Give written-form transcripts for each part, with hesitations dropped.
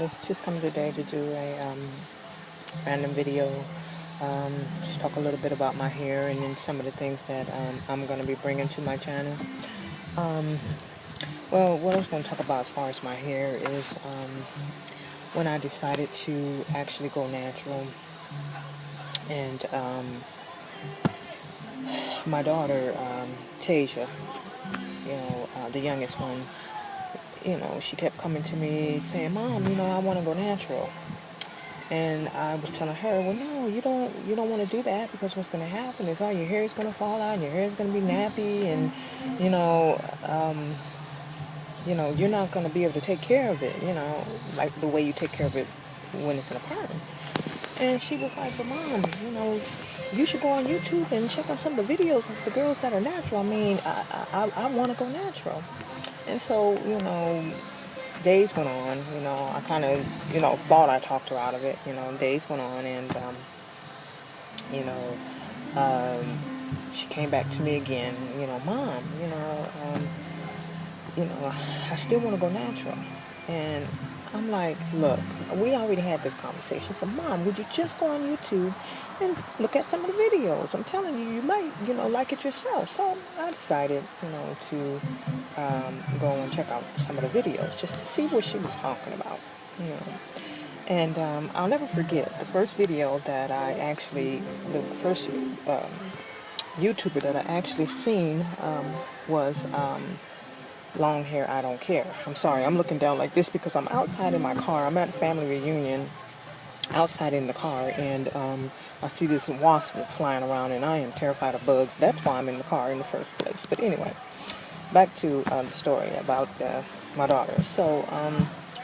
everybody. Just coming today to do a random video. Just talk a little bit about my hair and then some of the things that I'm going to be bringing to my channel. Um, well, what I was going to talk about as far as my hair is when I decided to actually go natural. And my daughter, Tasia, the youngest one, she kept coming to me saying, "Mom, I want to go natural." And I was telling her, "Well, no, you don't want to do that, because what's going to happen is all your hair is going to fall out and your hair is going to be nappy, and you know, um, you're not going to be able to take care of it, like the way you take care of it when it's in a perm." And she was like, "But Mom, you should go on YouTube and check out some of the videos of the girls that are natural. I mean, I want to go natural." And so, days went on. I kind of, thought I talked her out of it. Days went on, and you know, um, she came back to me again. "Mom, I still want to go natural." And I'm like, "Look, we already had this conversation. So, Mom, would you just go on YouTube and look at some of the videos? I'm telling you, you might, like it yourself." So I decided, to go and check out some of the videos just to see what she was talking about, you know. And I'll never forget the first video that the first YouTuber that I actually seen was Long Hair I Don't Care. I'm sorry, I'm looking down like this because I'm outside in my car. I'm at a family reunion outside in the car, and I see this wasp flying around, and I am terrified of bugs. That's why I'm in the car in the first place. But anyway, back to the story about my daughter. So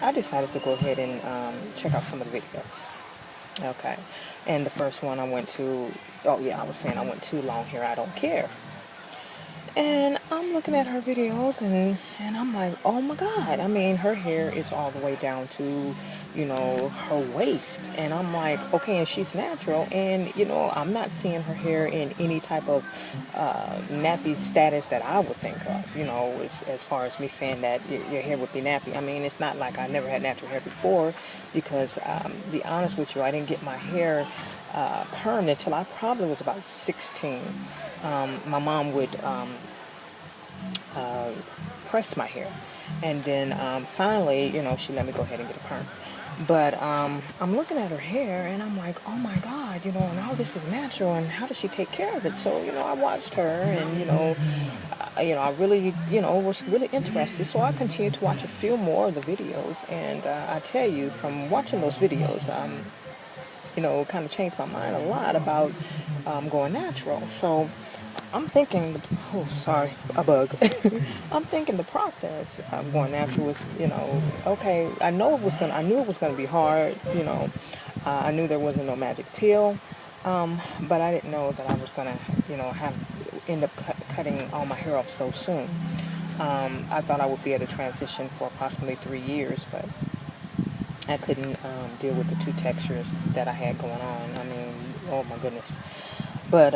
I decided to go ahead and check out some of the videos. Okay. And the first one I went to, I was saying I went to Long Hair I Don't Care. And I'm looking at her videos, and I'm like, oh my God. I mean, her hair is all the way down to, her waist. And I'm like, okay, and she's natural. And, I'm not seeing her hair in any type of nappy status that I would think of, as far as me saying that your hair would be nappy. I mean, it's not like I never had natural hair before, because, to be honest with you, I didn't get my hair permed until I probably was about 16. My mom would press my hair, and then finally, she let me go ahead and get a perm. But I'm looking at her hair, and I'm like, oh my God, and all this is natural, and how does she take care of it? So, I watched her, and I really, was really interested. So I continued to watch a few more of the videos, and I tell you, from watching those videos, it kind of changed my mind a lot about going natural. So I'm thinking, oh, sorry, a bug. I'm thinking the process of going natural was, okay, I knew it was gonna be hard, I knew there wasn't no magic pill, but I didn't know that I was gonna, end up cutting all my hair off so soon. I thought I would be able to transition for approximately 3 years, but I couldn't deal with the two textures that I had going on. I mean, oh my goodness. But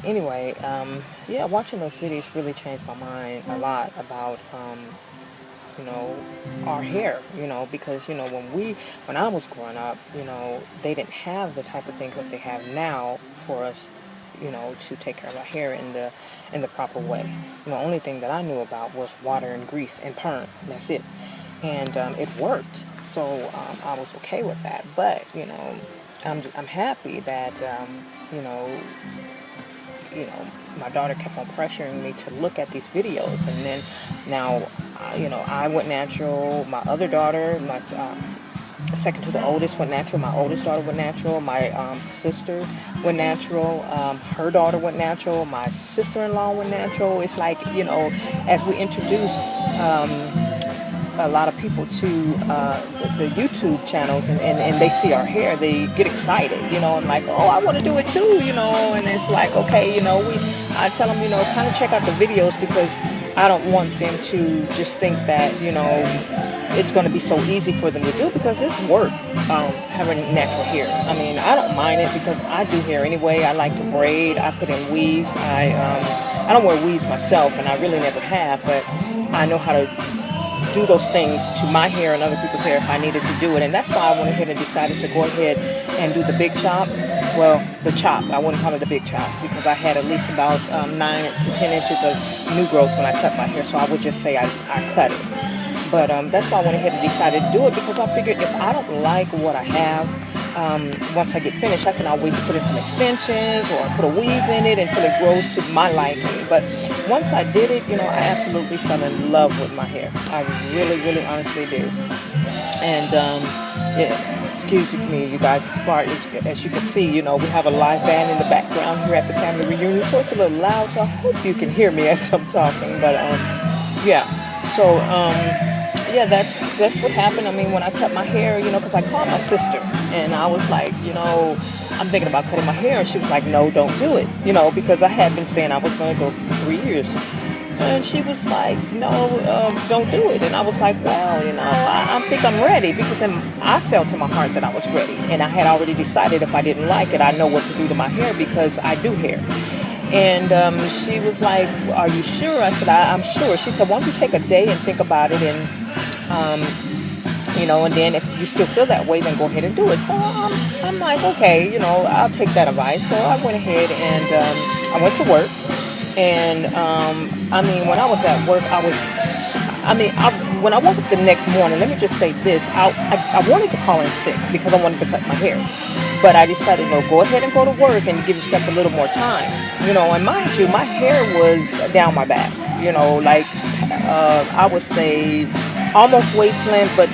anyway, watching those videos really changed my mind a lot about, our hair, because, when I was growing up, they didn't have the type of things that they have now for us, to take care of our hair in the proper way. The only thing that I knew about was water and grease and perm. That's it. And it worked. So I was okay with that. But, I'm happy that, my daughter kept on pressuring me to look at these videos. And then now, I went natural. My other daughter, my second to the oldest, went natural. My oldest daughter went natural. My sister went natural. Her daughter went natural. My sister-in-law went natural. It's like, as we introduce a lot of people to the YouTube channels, and they see our hair, they get excited, and like, oh, I want to do it too, and it's like, okay, I tell them, kind of check out the videos, because I don't want them to just think that, it's going to be so easy for them to do, because it's work, having natural hair. I mean, I don't mind it, because I do hair anyway. I like to braid. I put in weaves. I don't wear weaves myself, and I really never have, but I know how to do those things to my hair and other people's hair if I needed to do it. And that's why I went ahead and decided to go ahead and do the big chop. Well, the chop. I wouldn't call it the big chop because I had at least about 9 to 10 inches of new growth when I cut my hair. So I would just say I cut it. But that's why I went ahead and decided to do it, because I figured if I don't like what I have, once I get finished, I can always put in some extensions or put a weave in it until it grows to my liking. But once I did it, I absolutely fell in love with my hair. I really, really honestly did. And excuse me, you guys, as you can see, we have a live band in the background here at the family reunion, so it's a little loud, so I hope you can hear me as I'm talking. But yeah, so yeah, that's what happened. I mean, when I cut my hair, because I called my sister and I was like, I'm thinking about cutting my hair, and she was like, no, don't do it, because I had been saying I was going to go 3 years. And she was like, no, don't do it. And I was like, well, I think I'm ready, because then I felt in my heart that I was ready. And I had already decided if I didn't like it, I know what to do to my hair because I do hair. And she was like, are you sure? I said, I'm sure. She said, why don't you take a day and think about it, and and then if you still feel that way, then go ahead and do it. So I'm like, okay, I'll take that advice. So I went ahead and I went to work. And, when I was at work, when I woke up the next morning, let me just say this, I wanted to call in sick because I wanted to cut my hair. But I decided, no, go ahead and go to work and give yourself a little more time. And mind you, my hair was down my back, I would say almost waist length, but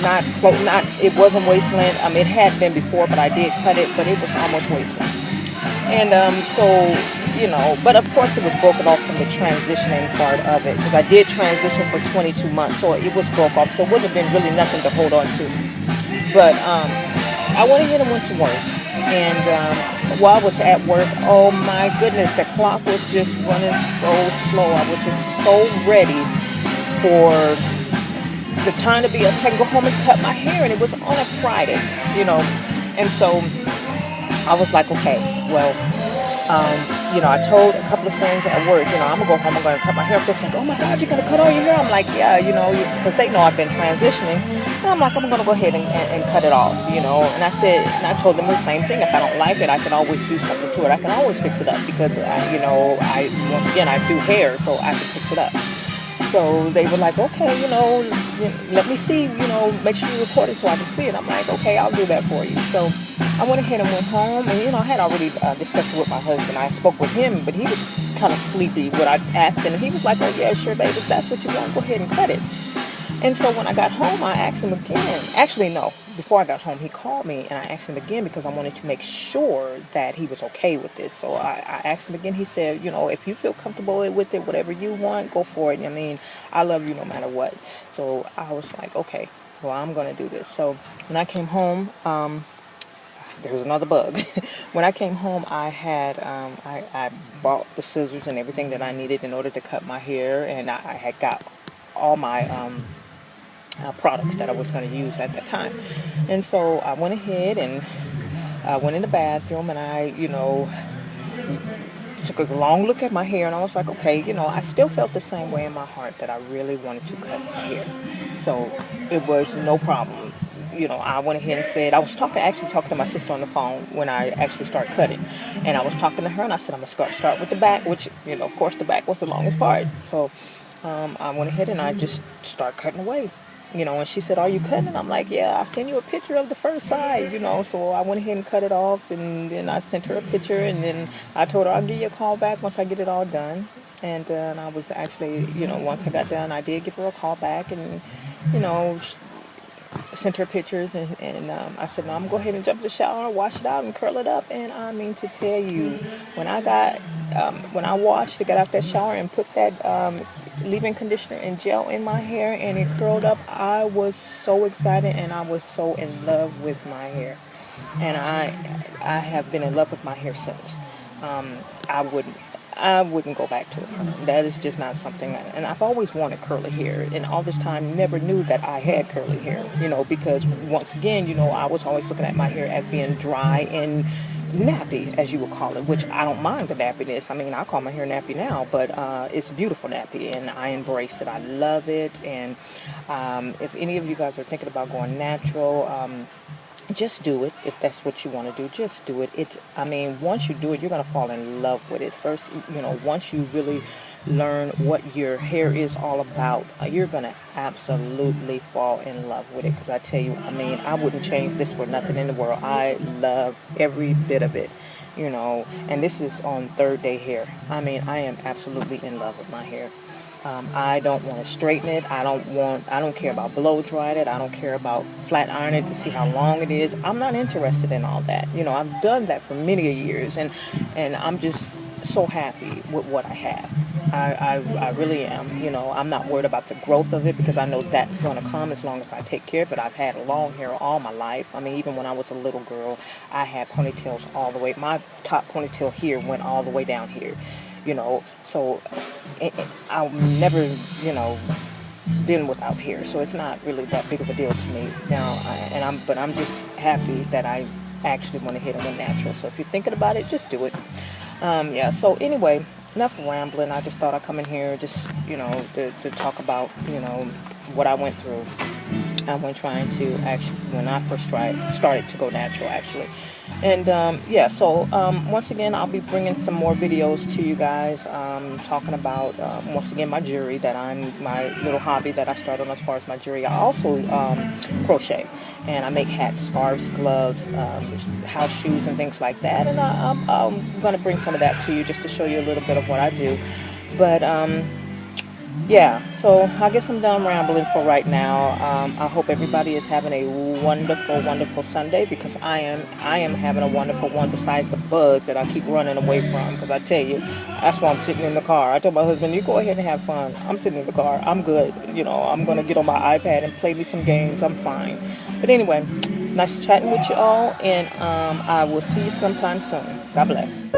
not, it wasn't waist length. It had been before, but I did cut it, but it was almost waist length. And but of course it was broken off from the transitioning part of it, because I did transition for 22 months, so it was broke off, so it wouldn't have been really nothing to hold on to. But I went ahead and went to work, and while I was at work, oh my goodness, the clock was just running so slow. I was just so ready for the time to be up, so I can go home and cut my hair, and it was on a Friday, and so I was like, okay, well, I told a couple of friends at work, I'm going to go home, I'm going to cut my hair. They're like, oh my God, you're going to cut all your hair? I'm like, yeah, because they know I've been transitioning. And I'm like, I'm going to go ahead and cut it off, And I told them the same thing. If I don't like it, I can always do something to it. I can always fix it up because, once again, I do hair, so I can fix it up. So they were like, okay, let me see, make sure you record it so I can see it. I'm like, okay, I'll do that for you. So I went ahead and went home, and, I had already discussed it with my husband. I spoke with him, but he was kind of sleepy when I asked him, and he was like, oh, yeah, sure, babe, if that's what you want, go ahead and cut it. And so when I got home, I asked him again. Actually, no, before I got home, he called me, and I asked him again because I wanted to make sure that he was okay with this. So I asked him again. He said, if you feel comfortable with it, whatever you want, go for it. I love you no matter what. So I was like, okay, well, I'm going to do this. So when I came home, there was another bug. When I came home, I had I bought the scissors and everything that I needed in order to cut my hair, and I had got all my products that I was going to use at that time. And so I went ahead and went in the bathroom, and I, took a long look at my hair, and I was like, okay, I still felt the same way in my heart that I really wanted to cut my hair. So it was no problem. I went ahead and said, I was actually talking to my sister on the phone when I actually started cutting. And I was talking to her, and I said, I'm going to start with the back, which, of course, the back was the longest part. So I went ahead and I just started cutting away. And she said, are you cutting it? I'm like, yeah, I sent you a picture of the first side, So I went ahead and cut it off, and then I sent her a picture, and then I told her I'll give you a call back once I get it all done. And I was actually, once I got done, I did give her a call back, and, sent her pictures, and I said, no, I'm going to go ahead and jump in the shower, wash it out, and curl it up. And I mean to tell you, when I washed to get out that shower and put that leave-in conditioner and gel in my hair, and it curled up, I was so excited, and I was so in love with my hair. And I have been in love with my hair since. I wouldn't go back to it. That is just not something and I've always wanted curly hair, and all this time never knew that I had curly hair, because once again, I was always looking at my hair as being dry and, nappy, as you would call it, which I don't mind the nappiness. I mean, I call my hair nappy now, but it's a beautiful nappy, and I embrace it. I love it. And if any of you guys are thinking about going natural, just do it. If that's what you want to do, just do it. I mean, once you do it, you're going to fall in love with it. First, once you really learn what your hair is all about, you're going to absolutely fall in love with it. Because I tell you, I mean, I wouldn't change this for nothing in the world. I love every bit of it, and this is on third day hair. I mean, I am absolutely in love with my hair. I don't want to straighten it. I don't care about blow drying it. I don't care about flat ironing to see how long it is. I'm not interested in all that. I've done that for many years, and I'm just so happy with what I have. I really am. I'm not worried about the growth of it, because I know that's going to come as long as I take care of it. I've had long hair all my life. I mean, even when I was a little girl, I had ponytails all the way. My top ponytail here went all the way down here. So I'll never, been without hair, so it's not really that big of a deal to me now. But I'm just happy that I actually went ahead and went natural. So if you're thinking about it, just do it. Yeah. So anyway, enough rambling. I just thought I'd come in here just, to talk about, what I went through. When I first started to go natural, actually. And so once again, I'll be bringing some more videos to you guys, talking about, once again, my jewelry my little hobby that I started on as far as my jewelry. I also crochet, and I make hats, scarves, gloves, house shoes, and things like that. And I'm going to bring some of that to you just to show you a little bit of what I do. But yeah, so I guess I'm done rambling for right now. I hope everybody is having a wonderful, wonderful Sunday, because I am having a wonderful one, besides the bugs that I keep running away from. Because I tell you, that's why I'm sitting in the car. I told my husband, you go ahead and have fun. I'm sitting in the car. I'm good. I'm going to get on my iPad and play me some games. I'm fine. But anyway, nice chatting with you all, and I will see you sometime soon. God bless.